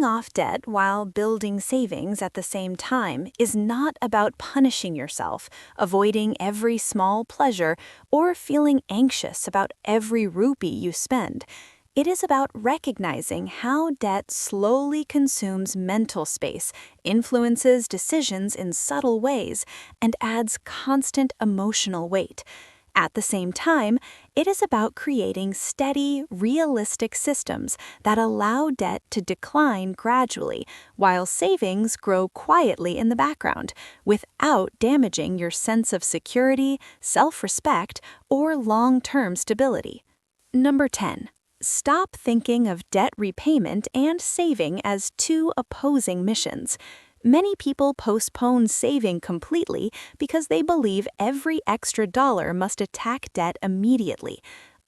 Paying off debt while building savings at the same time is not about punishing yourself, avoiding every small pleasure, or feeling anxious about every rupee you spend. It is about recognizing how debt slowly consumes mental space, influences decisions in subtle ways, and adds constant emotional weight. At the same time, it is about creating steady, realistic systems that allow debt to decline gradually, while savings grow quietly in the background, without damaging your sense of security, self-respect, or long-term stability. Number 10. Stop thinking of debt repayment and saving as two opposing missions. Many people postpone saving completely because they believe every extra dollar must attack debt immediately.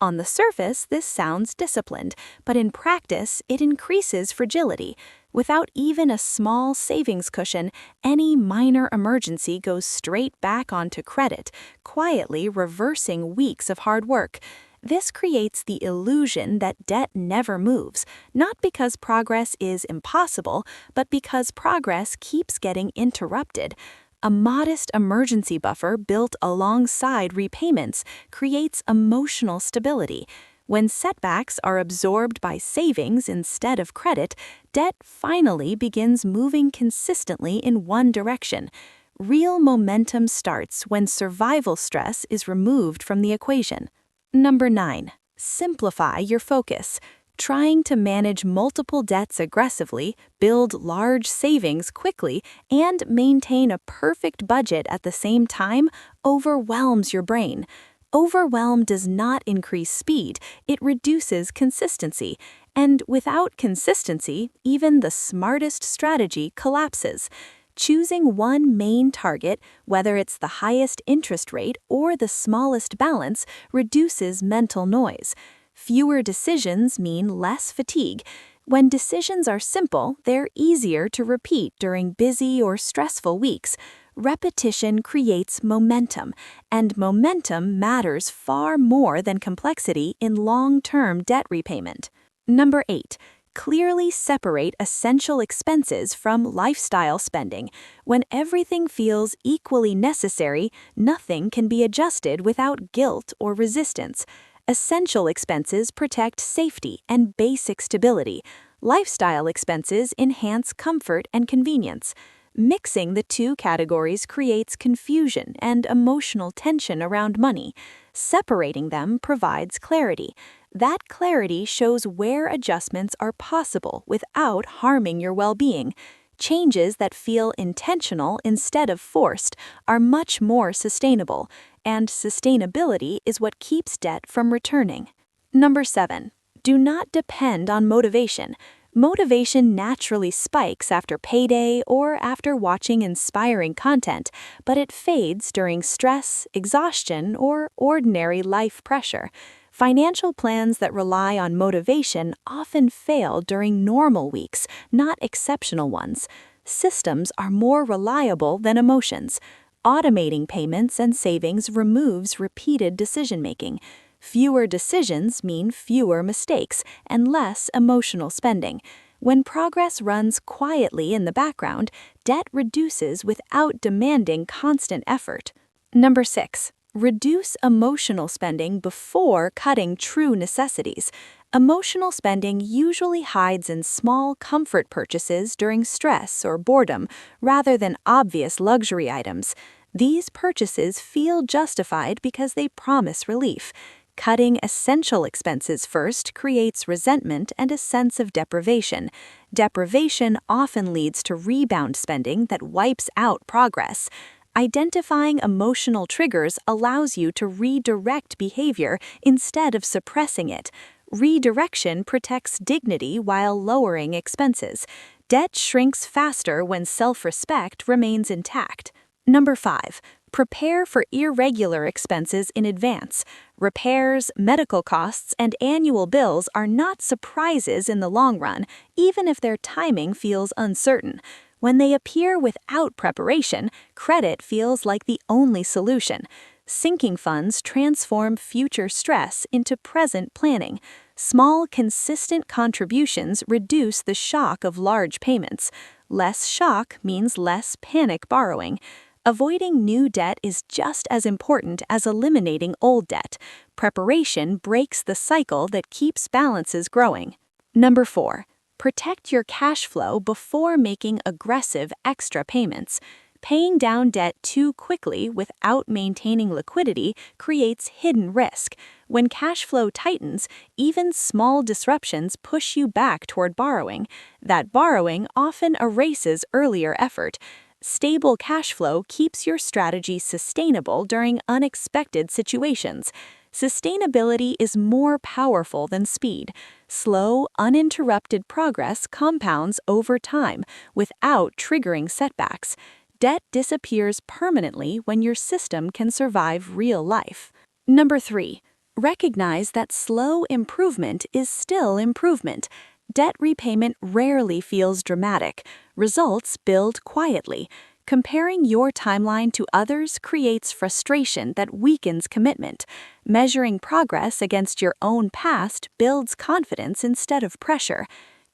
On the surface, this sounds disciplined, but in practice, it increases fragility. Without even a small savings cushion, any minor emergency goes straight back onto credit, quietly reversing weeks of hard work. This creates the illusion that debt never moves, not because progress is impossible, but because progress keeps getting interrupted. A modest emergency buffer built alongside repayments creates emotional stability. When setbacks are absorbed by savings instead of credit, debt finally begins moving consistently in one direction. Real momentum starts when survival stress is removed from the equation. Number 9. Simplify your focus. Trying to manage multiple debts aggressively, build large savings quickly, and maintain a perfect budget at the same time overwhelms your brain. Overwhelm does not increase speed, it reduces consistency. And without consistency, even the smartest strategy collapses. Choosing one main target, whether it's the highest interest rate or the smallest balance, reduces mental noise. Fewer decisions mean less fatigue. When decisions are simple, they're easier to repeat during busy or stressful weeks. Repetition creates momentum, and momentum matters far more than complexity in long-term debt repayment. Number 8. Clearly separate essential expenses from lifestyle spending. When everything feels equally necessary, nothing can be adjusted without guilt or resistance. Essential expenses protect safety and basic stability. Lifestyle expenses enhance comfort and convenience. Mixing the two categories creates confusion and emotional tension around money. Separating them provides clarity. That clarity shows where adjustments are possible without harming your well-being. Changes that feel intentional instead of forced are much more sustainable, and sustainability is what keeps debt from returning. Number 7. Do not depend on motivation. Motivation naturally spikes after payday or after watching inspiring content, but it fades during stress, exhaustion, or ordinary life pressure. Financial plans that rely on motivation often fail during normal weeks, not exceptional ones. Systems are more reliable than emotions. Automating payments and savings removes repeated decision-making. Fewer decisions mean fewer mistakes and less emotional spending. When progress runs quietly in the background, debt reduces without demanding constant effort. Number 6. Reduce emotional spending before cutting true necessities. Emotional spending usually hides in small comfort purchases during stress or boredom, rather than obvious luxury items. These purchases feel justified because they promise relief. Cutting essential expenses first creates resentment and a sense of deprivation. Deprivation often leads to rebound spending that wipes out progress. Identifying emotional triggers allows you to redirect behavior instead of suppressing it. Redirection protects dignity while lowering expenses. Debt shrinks faster when self-respect remains intact. Number 5. Prepare for irregular expenses in advance. Repairs, medical costs, and annual bills are not surprises in the long run, even if their timing feels uncertain. When they appear without preparation, credit feels like the only solution. Sinking funds transform future stress into present planning. Small, consistent contributions reduce the shock of large payments. Less shock means less panic borrowing. Avoiding new debt is just as important as eliminating old debt. Preparation breaks the cycle that keeps balances growing. Number 4. Protect your cash flow before making aggressive extra payments. Paying down debt too quickly without maintaining liquidity creates hidden risk. When cash flow tightens, even small disruptions push you back toward borrowing. That borrowing often erases earlier effort. Stable cash flow keeps your strategy sustainable during unexpected situations. Sustainability is more powerful than speed. Slow, uninterrupted progress compounds over time without triggering setbacks. Debt disappears permanently when your system can survive real life. Number 3. Recognize that slow improvement is still improvement. Debt repayment rarely feels dramatic. Results build quietly. Comparing your timeline to others creates frustration that weakens commitment. Measuring progress against your own past builds confidence instead of pressure.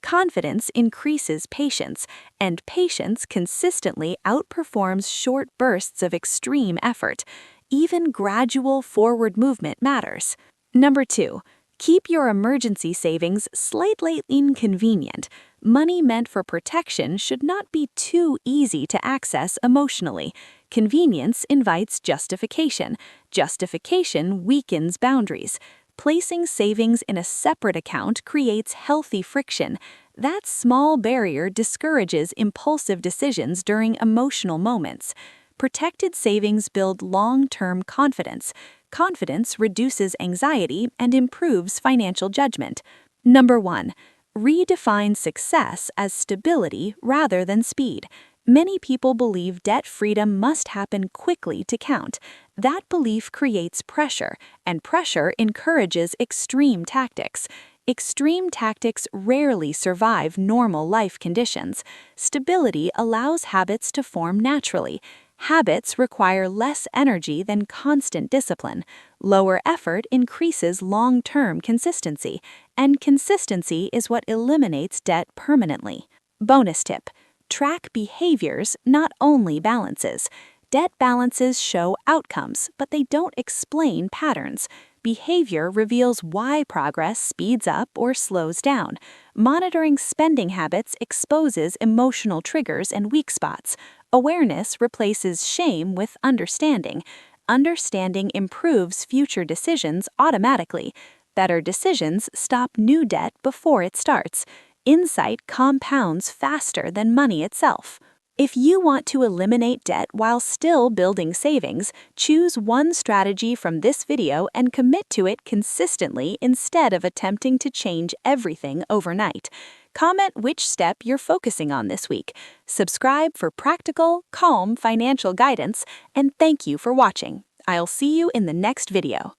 Confidence increases patience, and patience consistently outperforms short bursts of extreme effort. Even gradual forward movement matters. Number 2. Keep your emergency savings slightly inconvenient. Money meant for protection should not be too easy to access emotionally. Convenience invites justification. Justification weakens boundaries. Placing savings in a separate account creates healthy friction. That small barrier discourages impulsive decisions during emotional moments. Protected savings build long-term confidence. Confidence reduces anxiety and improves financial judgment. Number 1. Redefine success as stability rather than speed. Many people believe debt freedom must happen quickly to count. That belief creates pressure, and pressure encourages extreme tactics. Extreme tactics rarely survive normal life conditions. Stability allows habits to form naturally. Habits require less energy than constant discipline. Lower effort increases long-term consistency, and consistency is what eliminates debt permanently. Bonus tip: track behaviors, not only balances. Debt balances show outcomes, but they don't explain patterns. Behavior reveals why progress speeds up or slows down. Monitoring spending habits exposes emotional triggers and weak spots. Awareness replaces shame with understanding. Understanding improves future decisions automatically. Better decisions stop new debt before it starts. Insight compounds faster than money itself. If you want to eliminate debt while still building savings, choose one strategy from this video and commit to it consistently instead of attempting to change everything overnight. Comment which step you're focusing on this week. Subscribe for practical, calm financial guidance, and thank you for watching. I'll see you in the next video.